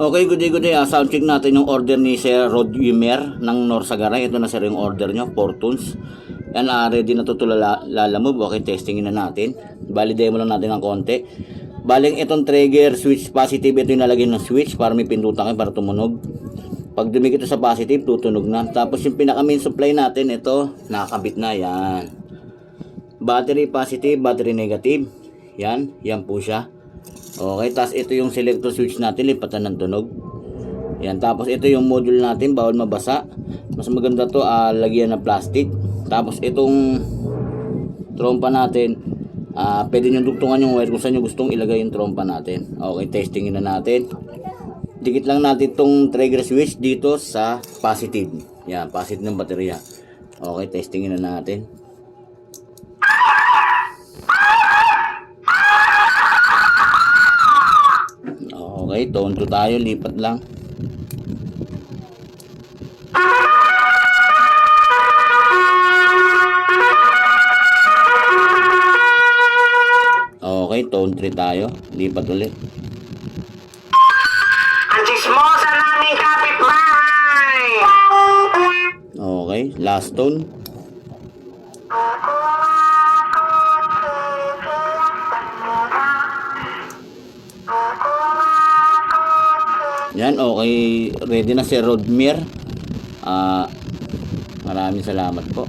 Okay, good day. Sound check natin yung order ni Sir Rod Yumer ng Norsagaray. Ito na sir yung order nyo, 4 tunes. Yan, ready na to lalamove. Okay, testingin na natin. Bali, demo lang natin ng konti. Baling itong trigger switch positive, ito yung nalagay ng switch para may pindutan kayo para tumunog. Pag dumikit ito sa positive, tutunog na. Tapos yung pinaka main supply natin, ito, nakakabit na. Yan. Battery positive, battery negative. Yan po siya. Okay, tapos ito yung selector switch natin, lipatan ng tunog. Yan, tapos ito yung module natin, bawal mabasa. Mas maganda to, lagyan ng plastic. Tapos itong trompa natin, pwede nyo dugtungan yung wire kung saan nyo gustong ilagay yung trompa natin. Okay, testingin na natin. Dikit lang natin itong trigger switch dito sa positive. Yan, positive ng baterya. Okay, testingin na natin. Okay, tone to tayo, lipat lang. Okay, tone 3 tayo, lipat ulit. Ang chismosa naming kapitbahay! Okay, last tone. Yan, okay, ready na si Rodmir. Maraming salamat po.